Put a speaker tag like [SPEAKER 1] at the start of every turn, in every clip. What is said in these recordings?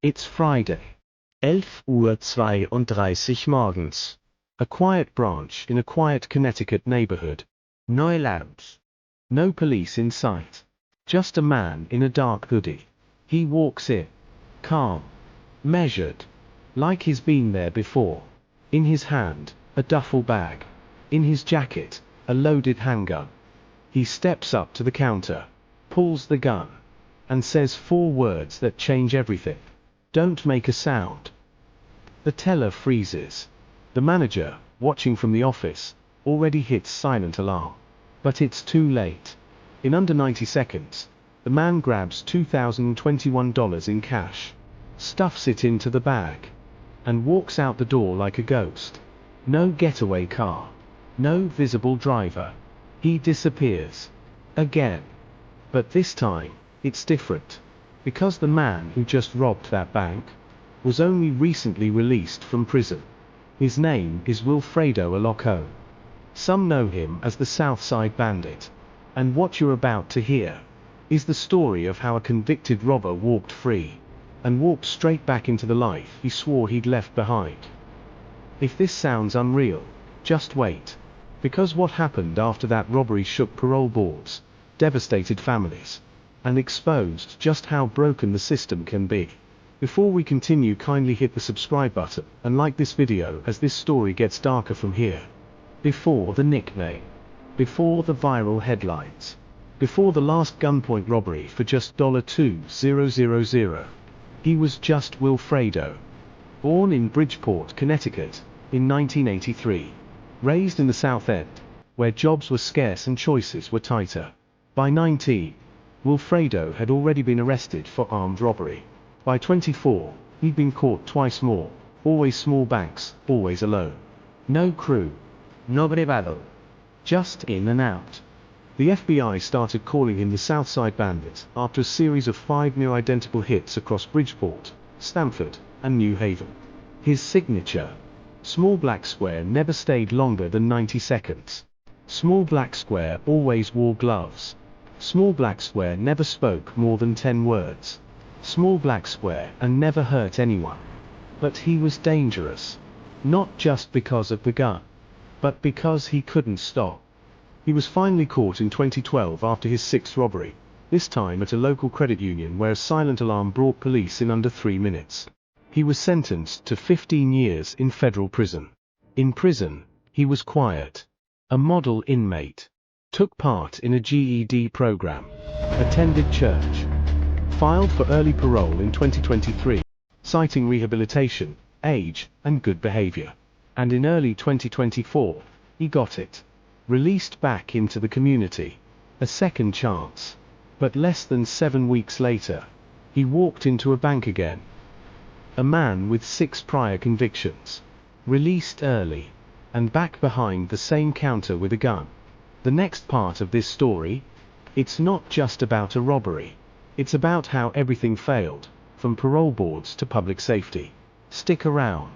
[SPEAKER 1] It's Friday. 11:32 Uhr morgens. A quiet branch in a quiet Connecticut neighborhood. No alarms. No police in sight. Just a man in a dark hoodie. He walks in. Calm. Measured. Like he's been there before. In his hand, a duffel bag. In his jacket, a loaded handgun. He steps up to the counter, pulls the gun, and says 4 words that change everything. Don't make a sound. The teller freezes. The manager, watching from the office, already hits silent alarm. But it's too late. In under 90 seconds, the man grabs $2,021 in cash, stuffs it into the bag, and walks out the door like a ghost. No getaway car. No visible driver. He disappears. Again. But this time, it's different. Because the man who just robbed that bank was only recently released from prison. His name is Wilfredo Alarcon. Some know him as the South Side Bandit. And what you're about to hear is the story of how a convicted robber walked free and walked straight back into the life he swore he'd left behind. If this sounds unreal, just wait. Because what happened after that robbery shook parole boards, devastated families, and exposed just how broken the system can be. Before we continue, kindly hit the subscribe button and like this video, as this story gets darker from here. Before the nickname. Before the viral headlines. Before the last gunpoint robbery for just $2,000. He was just Wilfredo. Born in Bridgeport, Connecticut, in 1983. Raised in the South End, where jobs were scarce and choices were tighter. By 19, Wilfredo had already been arrested for armed robbery. By 24, he'd been caught twice more. Always small banks, always alone. No crew. No brevado. Just in and out. The FBI started calling him the South Side Bandit after a series of 5 near-identical hits across Bridgeport, Stamford, and New Haven. His signature: small black square never stayed longer than 90 seconds. Small black square always wore gloves. Small black square never spoke more than 10 words. Small black square and never hurt anyone. But he was dangerous. Not just because of the gun, but because he couldn't stop. He was finally caught in 2012 after his 6th robbery, this time at a local credit union where a silent alarm brought police in under 3 minutes. He was sentenced to 15 years in federal prison. In prison, he was quiet. A model inmate. Took part in a GED program. Attended church. Filed for early parole in 2023, citing rehabilitation, age, and good behavior. And in early 2024, he got it. Released back into the community. A second chance. But less than 7 weeks later, he walked into a bank again. A man with 6 prior convictions. Released early. And back behind the same counter with a gun. The next part of this story? It's not just about a robbery. It's about how everything failed, from parole boards to public safety. Stick around.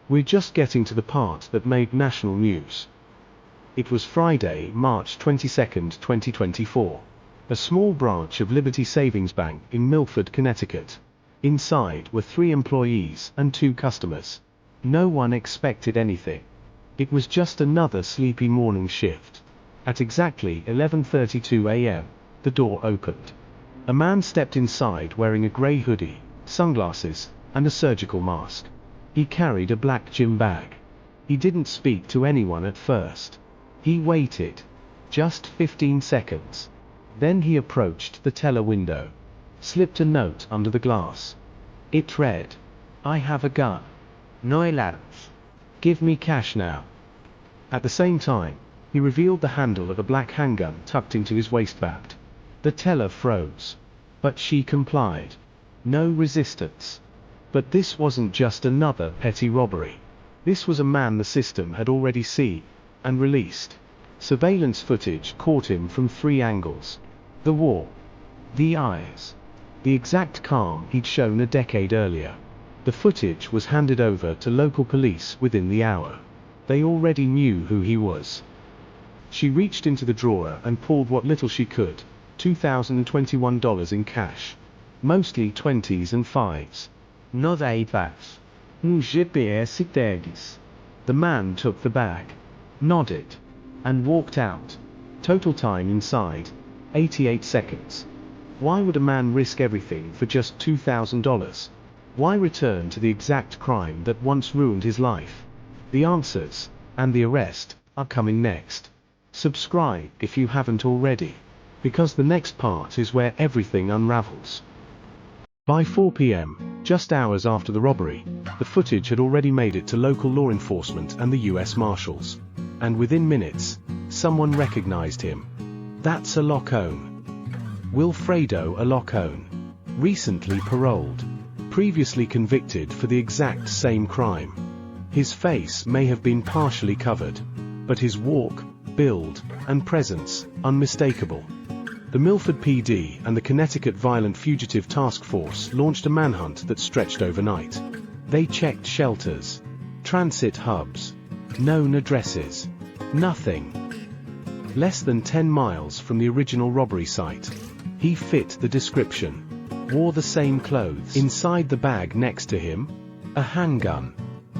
[SPEAKER 1] We're just getting to the part that made national news. It was Friday, March 22, 2024. A small branch of Liberty Savings Bank in Milford, Connecticut. Inside were 3 employees and 2 customers. No one expected anything. It was just another sleepy morning shift. At exactly 11:32 a.m., the door opened. A man stepped inside wearing a grey hoodie, sunglasses, and a surgical mask. He carried a black gym bag. He didn't speak to anyone at first. He waited. Just 15 seconds. Then he approached the teller window. Slipped a note under the glass. It read, "I have a gun. No alarms. Give me cash now." At the same time, he revealed the handle of a black handgun tucked into his waistband. The teller froze. But she complied. No resistance. But this wasn't just another petty robbery. This was a man the system had already seen and released. Surveillance footage caught him from 3 angles. The wall. The eyes. The exact calm he'd shown a decade earlier. The footage was handed over to local police within the hour. They already knew who he was. She reached into the drawer and pulled what little she could, $2,021 in cash. Mostly 20s and 5s. No dai pas. GPS idegis. The man took the bag, nodded, and walked out. Total time inside, 88 seconds. Why would a man risk everything for just $2,000? Why return to the exact crime that once ruined his life? The answers, and the arrest, are coming next. Subscribe if you haven't already, because the next part is where everything unravels. By 4 p.m., just hours after the robbery, the footage had already made it to local law enforcement and the U.S. Marshals. And within minutes, someone recognized him. That's Alarcon. Wilfredo Alarcon. Recently paroled. Previously convicted for the exact same crime. His face may have been partially covered, but his walk, build, and presence, unmistakable. The Milford PD and the Connecticut Violent Fugitive Task Force launched a manhunt that stretched overnight. They checked shelters, transit hubs, known addresses, nothing. Less than 10 miles from the original robbery site. He fit the description. Wore the same clothes. Inside the bag next to him, a handgun.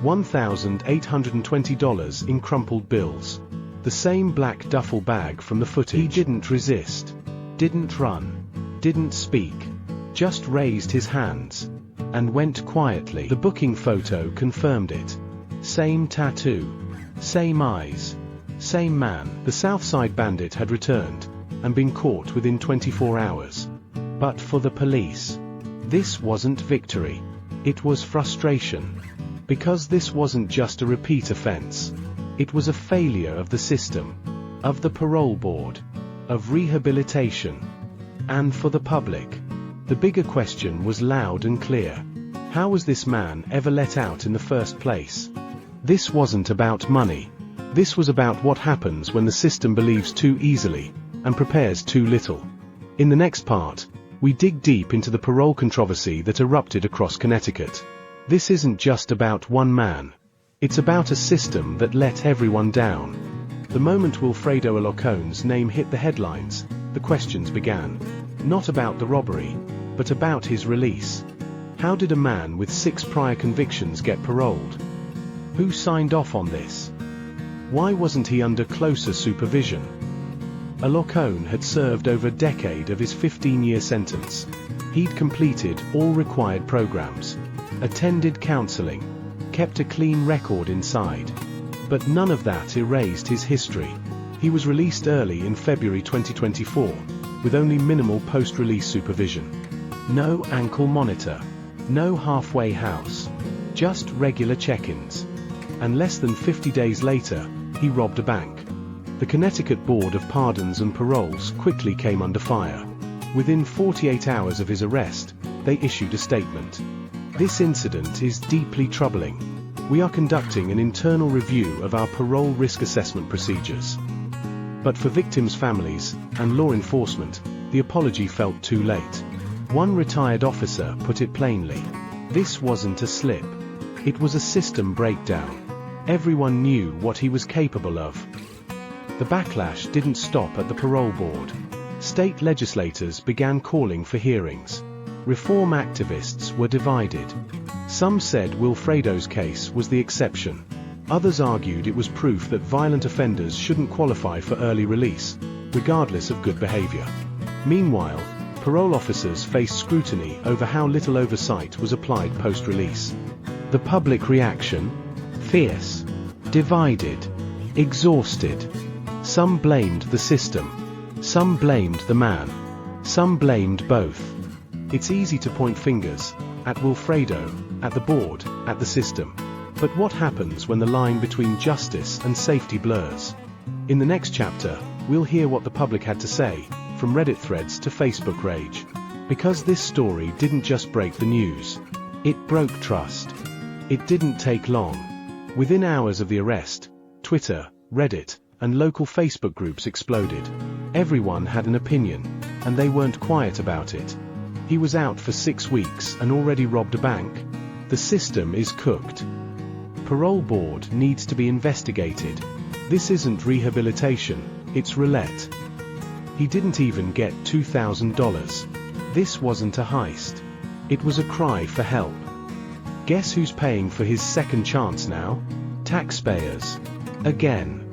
[SPEAKER 1] $1,820 in crumpled bills. The same black duffel bag from the footage. He didn't resist. Didn't run, didn't speak, just raised his hands, and went quietly. The booking photo confirmed it. Same tattoo, same eyes, same man. The South Side Bandit had returned, and been caught within 24 hours. But for the police, this wasn't victory. It was frustration. Because this wasn't just a repeat offense. It was a failure of the system, of the parole board, of rehabilitation. And for the public, the bigger question was loud and clear. How was this man ever let out in the first place? This wasn't about money. This was about what happens when the system believes too easily, and prepares too little. In the next part, we dig deep into the parole controversy that erupted across Connecticut. This isn't just about one man. It's about a system that let everyone down. The moment Wilfredo Alarcon's name hit the headlines, the questions began. Not about the robbery, but about his release. How did a man with 6 prior convictions get paroled? Who signed off on this? Why wasn't he under closer supervision? Alarcon had served over a decade of his 15-year sentence. He'd completed all required programs, attended counseling, kept a clean record inside. But none of that erased his history. He was released early in February 2024, with only minimal post-release supervision. No ankle monitor, no halfway house, just regular check-ins. And less than 50 days later, he robbed a bank. The Connecticut Board of Pardons and Paroles quickly came under fire. Within 48 hours of his arrest, they issued a statement. This incident is deeply troubling. We are conducting an internal review of our parole risk assessment procedures. But for victims' families and law enforcement, the apology felt too late. One retired officer put it plainly. This wasn't a slip. It was a system breakdown. Everyone knew what he was capable of. The backlash didn't stop at the parole board. State legislators began calling for hearings. Reform activists were divided. Some said Wilfredo's case was the exception. Others argued it was proof that violent offenders shouldn't qualify for early release, regardless of good behavior. Meanwhile, parole officers faced scrutiny over how little oversight was applied post-release. The public reaction? Fierce. Divided. Exhausted. Some blamed the system. Some blamed the man. Some blamed both. It's easy to point fingers at Wilfredo, at the board, at the system. But what happens when the line between justice and safety blurs? In the next chapter, we'll hear what the public had to say, from Reddit threads to Facebook rage. Because this story didn't just break the news. It broke trust. It didn't take long. Within hours of the arrest, Twitter, Reddit, and local Facebook groups exploded. Everyone had an opinion, and they weren't quiet about it. He was out for 6 weeks and already robbed a bank. The system is cooked. Parole board needs to be investigated. This isn't rehabilitation, it's roulette. He didn't even get $2,000. This wasn't a heist. It was a cry for help. Guess who's paying for his second chance now? Taxpayers. Again.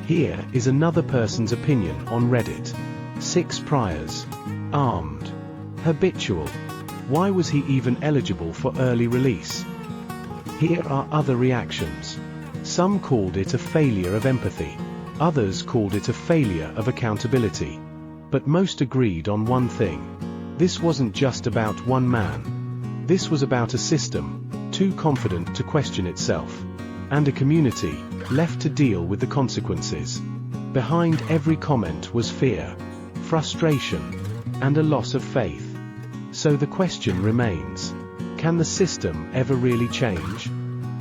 [SPEAKER 1] Here is another person's opinion on Reddit. 6 priors. Armed. Habitual. Why was he even eligible for early release? Here are other reactions. Some called it a failure of empathy. Others called it a failure of accountability. But most agreed on one thing. This wasn't just about one man. This was about a system, too confident to question itself. And a community, left to deal with the consequences. Behind every comment was fear, frustration, and a loss of faith. So the question remains, can the system ever really change?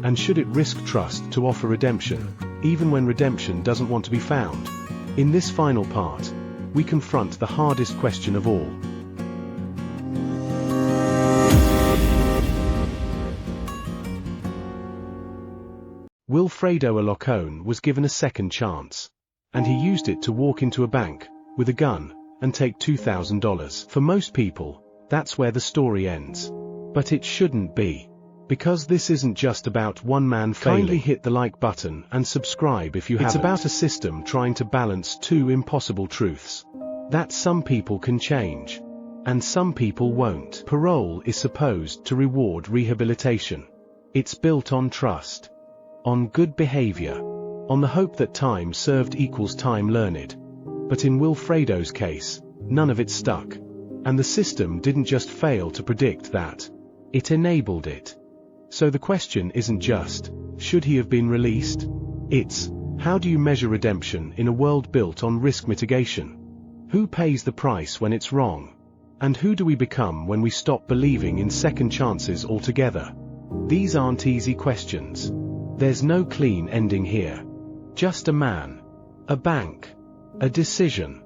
[SPEAKER 1] And should it risk trust to offer redemption, even when redemption doesn't want to be found? In this final part, we confront the hardest question of all. Wilfredo Alarcon was given a second chance, and he used it to walk into a bank with a gun and take $2,000. For most people, that's where the story ends. But it shouldn't be. Because this isn't just about one man failing. Kindly hit the like button and subscribe if you haven't. It's about a system trying to balance two impossible truths. That some people can change, and some people won't. Parole is supposed to reward rehabilitation. It's built on trust, on good behavior, on the hope that time served equals time learned. But in Wilfredo's case, none of it stuck. And the system didn't just fail to predict that. It enabled it. So the question isn't just, should he have been released? It's, how do you measure redemption in a world built on risk mitigation? Who pays the price when it's wrong? And who do we become when we stop believing in second chances altogether? These aren't easy questions. There's no clean ending here. Just a man, a bank, a decision,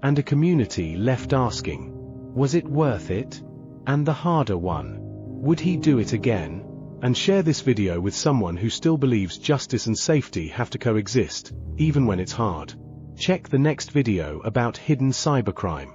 [SPEAKER 1] and a community left asking, was it worth it? And the harder one, would he do it again? And share this video with someone who still believes justice and safety have to coexist, even when it's hard. Check the next video about hidden cybercrime.